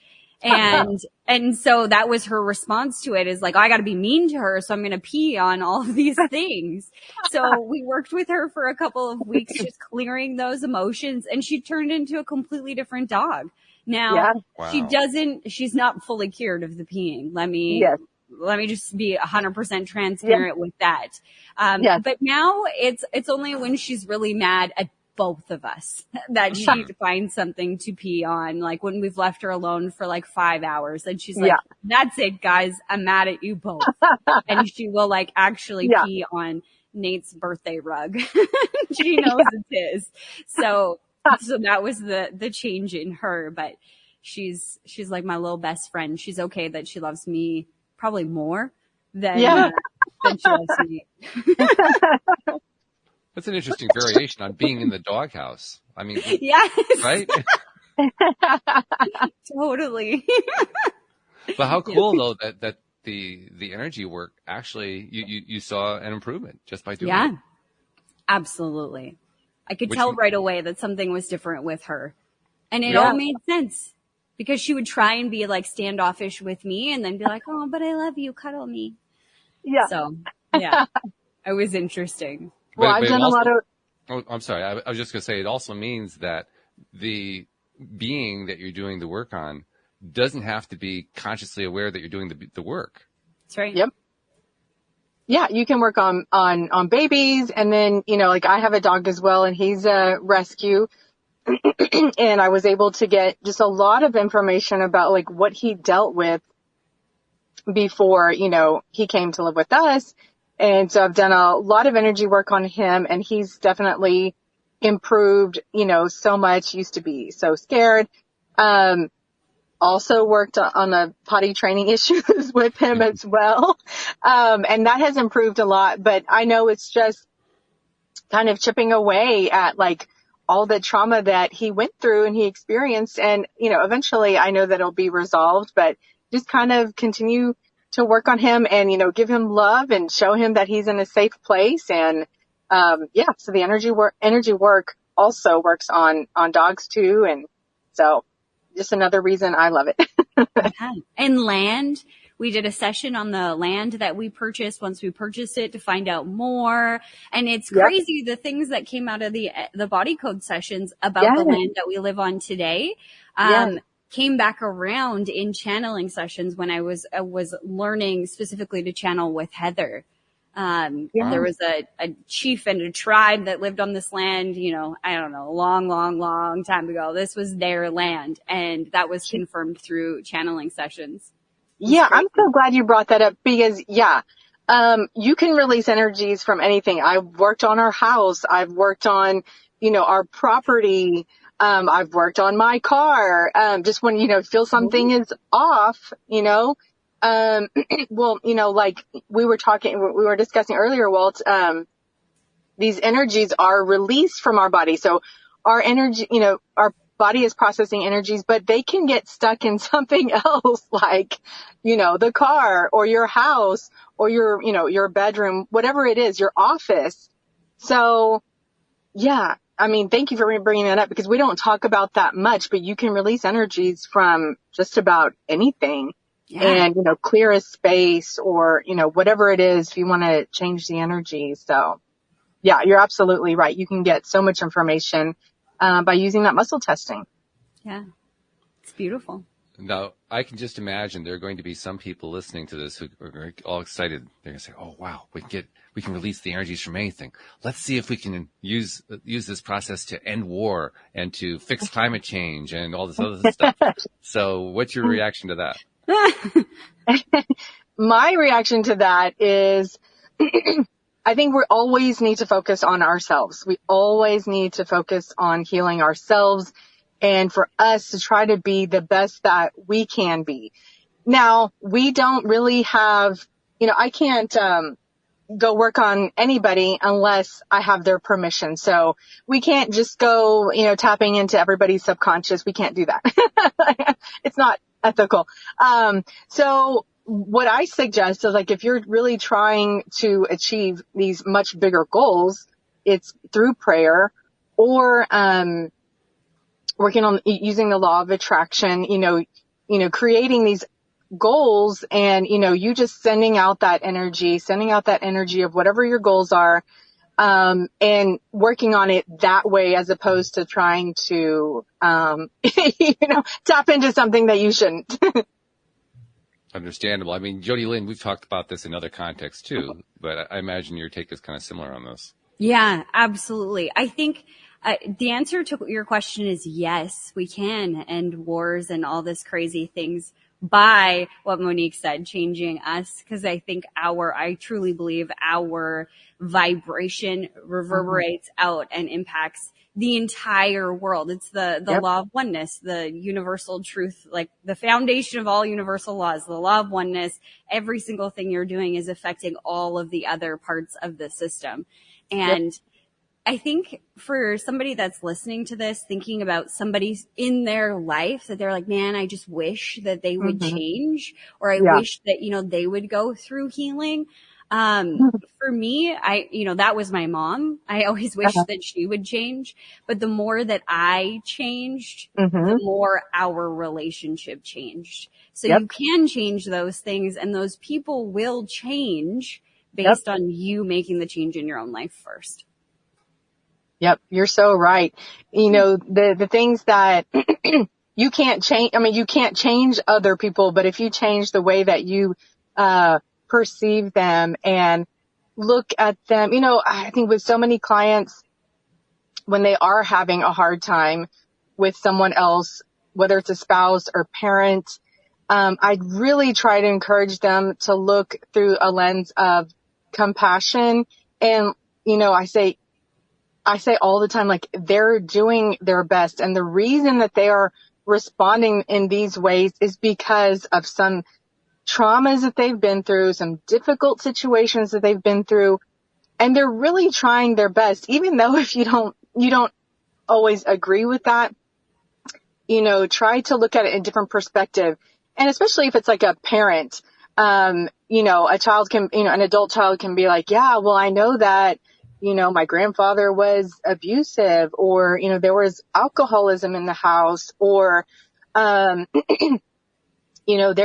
And so that was her response to it, is like, I got to be mean to her, so I'm going to pee on all of these things. So we worked with her for a couple of weeks, just clearing those emotions, and she turned into a completely different dog. Now, she's not fully cured of the peeing. Let me just be 100% transparent with that. But now it's only when she's really mad at both of us that she finds something to pee on. Like, when we've left her alone for like 5 hours, and she's like, that's it, guys, I'm mad at you both. And she will like actually pee on Nate's birthday rug. She knows it's his. So that was the change in her, but she's like my little best friend. She's okay that she loves me probably more than she loves me. That's an interesting variation on being in the doghouse. I mean, yes, right? Totally. But how cool though that the energy work actually you saw an improvement just by doing it. Absolutely. I could tell right away that something was different with her. And it all made sense because she would try and be like standoffish with me and then be like, oh, but I love you. Cuddle me. Yeah. So, yeah, it was interesting. Well, I've done a lot of. Oh, I'm sorry. I was just going to say it also means that the being that you're doing the work on doesn't have to be consciously aware that you're doing the work. That's right. Yep. Yeah, you can work on babies, and then, you know, like I have a dog as well, and he's a rescue. And I was able to get just a lot of information about like what he dealt with before, you know, he came to live with us. And so I've done a lot of energy work on him, and he's definitely improved, you know, so much. Used to be so scared. Also worked on the potty training issues with him as well. And that has improved a lot, but I know it's just kind of chipping away at like all the trauma that he went through and he experienced. And, you know, eventually I know that it'll be resolved, but just kind of continue to work on him and, you know, give him love and show him that he's in a safe place. And, so the energy work also works on dogs too. And so just another reason I love it. Yeah. And land. We did a session on the land that we purchased once we purchased it to find out more. And it's crazy the things that came out of the body code sessions about the land that we live on today. Came back around in channeling sessions when I was learning specifically to channel with Heather. There was a chief and a tribe that lived on this land, you know, I don't know, long time ago. This was their land, and that was confirmed through channeling sessions. Yeah, I'm so glad you brought that up because, you can release energies from anything. I've worked on our house. I've worked on, you know, our property. I've worked on my car. Just when, you know, feel something is off, you know, well, you know, like we were discussing earlier, Walt, these energies are released from our body. So our energy, you know, our body is processing energies, but they can get stuck in something else, like, you know, the car or your house or your, you know, your bedroom, whatever it is, your office. So yeah, I mean, thank you for bringing that up because we don't talk about that much, but you can release energies from just about anything. And, you know, clear a space or, you know, whatever it is, if you want to change the energy. So yeah, you're absolutely right. You can get so much information, by using that muscle testing. Yeah. It's beautiful. Now, I can just imagine there are going to be some people listening to this who are all excited. They're going to say, oh, wow, we can release the energies from anything. Let's see if we can use this process to end war and to fix climate change and all this other stuff. So what's your reaction to that? My reaction to that is I think we always need to focus on ourselves. We always need to focus on healing ourselves and for us to try to be the best that we can be. Now, we don't really have, you know, I can't go work on anybody unless I have their permission. So we can't just go, you know, tapping into everybody's subconscious. We can't do that. It's not ethical. So what I suggest is like, if you're really trying to achieve these much bigger goals, it's through prayer or, working on using the law of attraction, you know, creating these goals and, you know, you just sending out that energy of whatever your goals are, and working on it that way as opposed to trying to, you know, tap into something that you shouldn't. Understandable. I mean, Jody Lynn, we've talked about this in other contexts too, but I imagine your take is kind of similar on this. Yeah, absolutely. I think the answer to your question is yes, we can end wars and all this crazy things by what Monique said, changing us. Cause I think I truly believe our vibration reverberates out and impacts the entire world. It's the law of oneness, the universal truth, like the foundation of all universal laws, the law of oneness. Every single thing you're doing is affecting all of the other parts of the system. And I think for somebody that's listening to this, thinking about somebody in their life that they're like, man, I just wish that they would change, or I wish that, you know, they would go through healing. For me, that was my mom. I always wished that she would change, but the more that I changed, the more our relationship changed. So you can change those things, and those people will change based on you making the change in your own life first. Yep. You're so right. The things that you can't change, I mean, you can't change other people, but if you change the way that you, perceive them and look at them, I think with so many clients, when they are having a hard time with someone else, whether it's a spouse or parent, I'd really try to encourage them to look through a lens of compassion. And, I say all the time, like, they're doing their best. And the reason that they are responding in these ways is because of some traumas that they've been through, some difficult situations that they've been through. And they're really trying their best, even though if you don't always agree with that, try to look at it in different perspective. And especially if it's like a parent, a child can, an adult child can be like, yeah, well, I know that, my grandfather was abusive, or, there was alcoholism in the house, or, there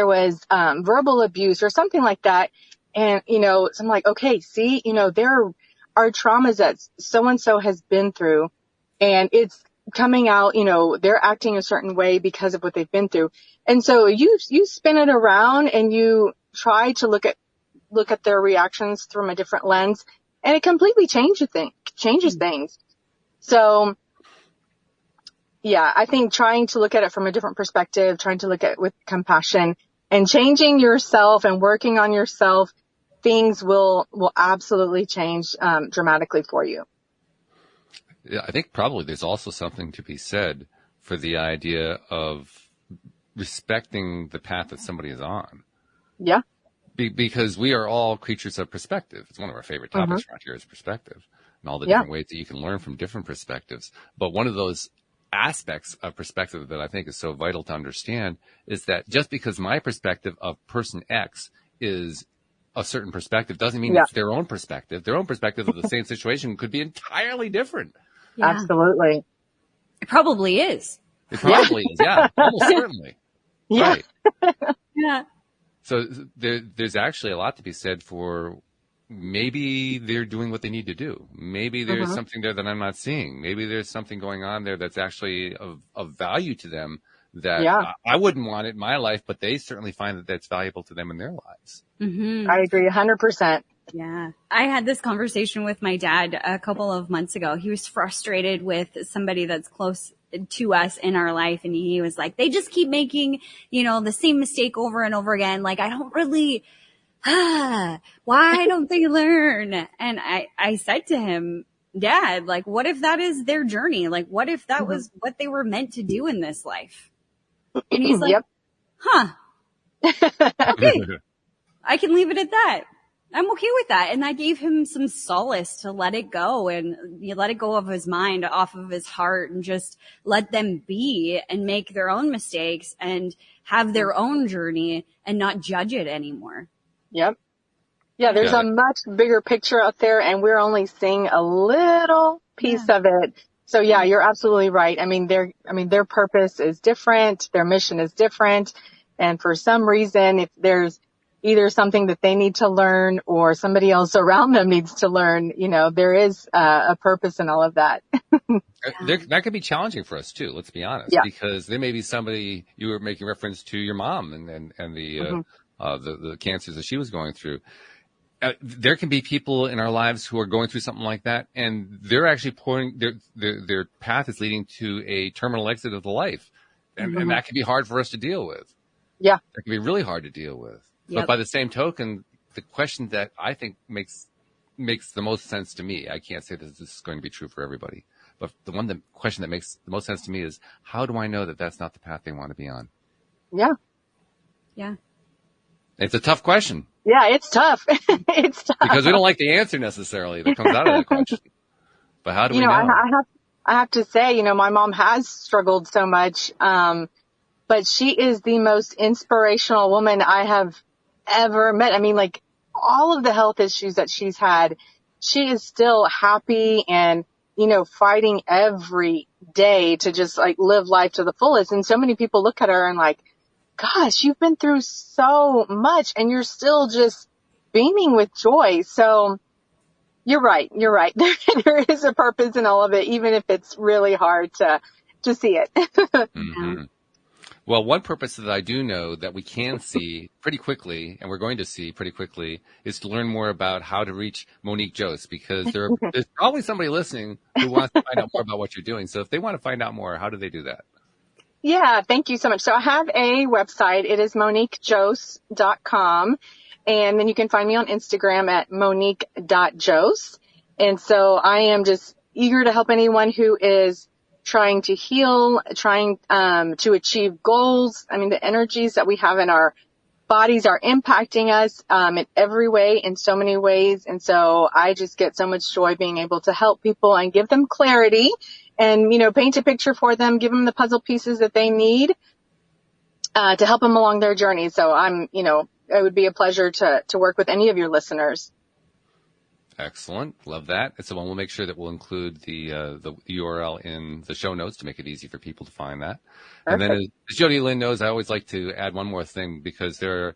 was, verbal abuse or something like that. And, so I'm like, okay, see, there are traumas that so-and-so has been through, and it's coming out, they're acting a certain way because of what they've been through. And so you spin it around and you try to look at their reactions from a different lens, and it completely changes things. So yeah, I think trying to look at it from a different perspective, trying to look at it with compassion and changing yourself and working on yourself, things will absolutely change dramatically for you. Yeah, I think probably there's also something to be said for the idea of respecting the path that somebody is on. Yeah. Because we are all creatures of perspective. It's one of our favorite topics around here is perspective, and all the different ways that you can learn from different perspectives. But one of those aspects of perspective that I think is so vital to understand is that just because my perspective of person X is a certain perspective doesn't mean it's their own perspective. Their own perspective of the same situation could be entirely different. Yeah. Absolutely. It probably is. It probably is. Yeah. Almost certainly. Yeah. Right. Yeah. So there's actually a lot to be said for maybe they're doing what they need to do. Maybe there's something there that I'm not seeing. Maybe there's something going on there that's actually of value to them that I wouldn't want it in my life, but they certainly find that that's valuable to them in their lives. Mm-hmm. I agree 100%. Yeah. I had this conversation with my dad a couple of months ago. He was frustrated with somebody that's close to us in our life. And he was like, they just keep making, the same mistake over and over again. Like, I don't really, why don't they learn? And I said to him, Dad, like, what if that is their journey? Like, what if that was what they were meant to do in this life? And he's like, okay, I can leave it at that. I'm okay with that. And I gave him some solace to let it go, and you let it go of his mind, off of his heart, and just let them be and make their own mistakes and have their own journey and not judge it anymore. Yep. Yeah, there's a much bigger picture out there, and we're only seeing a little piece of it. So yeah, you're absolutely right. I mean, their purpose is different. Their mission is different. And for some reason, if there's either something that they need to learn or somebody else around them needs to learn, there is a purpose in all of that. That could be challenging for us too. Let's be honest, because there may be somebody, you were making reference to your mom and the cancers that she was going through. There can be people in our lives who are going through something like that, and they're actually their path is leading to a terminal exit of the life. And that can be hard for us to deal with. Yeah. That can be really hard to deal with. But by the same token, the question that I think makes the most sense to me, I can't say that this is going to be true for everybody, but the question that makes the most sense to me is, how do I know that that's not the path they want to be on? Yeah. Yeah. It's a tough question. Yeah, it's tough. It's tough. Because we don't like the answer necessarily that comes out of that question. But how do we know? I have to say, my mom has struggled so much, but she is the most inspirational woman I have ever met. I mean, like, all of the health issues that she's had, she is still happy and, fighting every day to just like live life to the fullest. And so many people look at her and like, gosh, you've been through so much and you're still just beaming with joy. So you're right. You're right. There is a purpose in all of it, even if it's really hard to see it. Mm-hmm. Well, one purpose that I do know that we can see pretty quickly, and we're going to see pretty quickly, is to learn more about how to reach Monique Jose, because there's probably somebody listening who wants to find out more about what you're doing. So if they want to find out more, how do they do that? Yeah, thank you so much. So I have a website. It is moniquejose.com. And then you can find me on Instagram at monique.jose. And so I am just eager to help anyone who is trying to heal, trying to achieve goals. I mean, the energies that we have in our bodies are impacting us in every way, in so many ways. And so I just get so much joy being able to help people and give them clarity and, paint a picture for them, give them the puzzle pieces that they need to help them along their journey. So it would be a pleasure to work with any of your listeners. Excellent. Love that. And so we'll make sure that we'll include the URL in the show notes to make it easy for people to find that. Perfect. And then as Jody Lynn knows, I always like to add one more thing, because for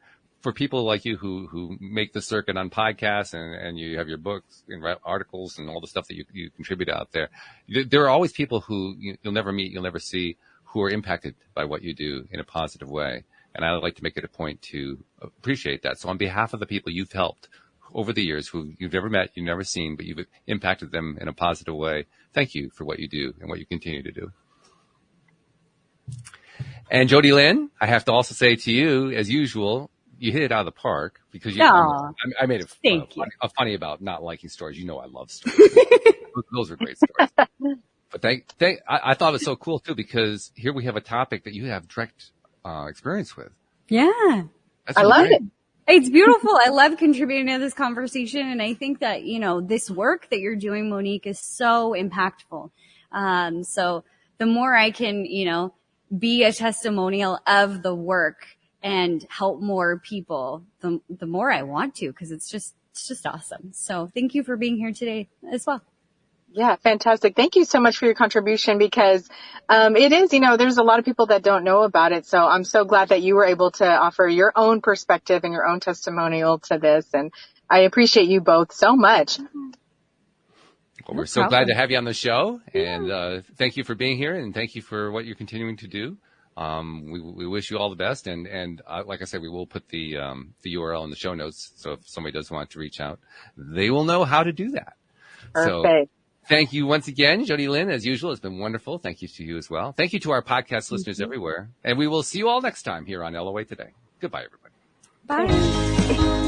people like you who make the circuit on podcasts and you have your books and articles and all the stuff that you contribute out there, there are always people who you'll never meet, you'll never see, who are impacted by what you do in a positive way. And I would like to make it a point to appreciate that. So on behalf of the people you've helped over the years, who you've never met, you've never seen, but you've impacted them in a positive way, thank you for what you do and what you continue to do. And Jody Lynn, I have to also say to you, as usual, you hit it out of the park, because I made a funny about not liking stories. I love stories. Those are great stories. But I thought it was so cool too, because here we have a topic that you have direct experience with. Yeah. I love it. It's beautiful. I love contributing to this conversation. And I think that, this work that you're doing, Monique, is so impactful. So the more I can, be a testimonial of the work and help more people, the more I want to, because it's just awesome. So thank you for being here today as well. Yeah, fantastic. Thank you so much for your contribution, because it is, there's a lot of people that don't know about it. So I'm so glad that you were able to offer your own perspective and your own testimonial to this. And I appreciate you both so much. Well, we're so glad to have you on the show. And thank you for being here, and thank you for what you're continuing to do. We wish you all the best. And like I said, we will put the URL in the show notes. So if somebody does want to reach out, they will know how to do that. Perfect. So, thank you once again, Jody Lynn. As usual, it's been wonderful. Thank you to you as well. Thank you to our podcast listeners everywhere. And we will see you all next time here on LOA Today. Goodbye, everybody. Bye.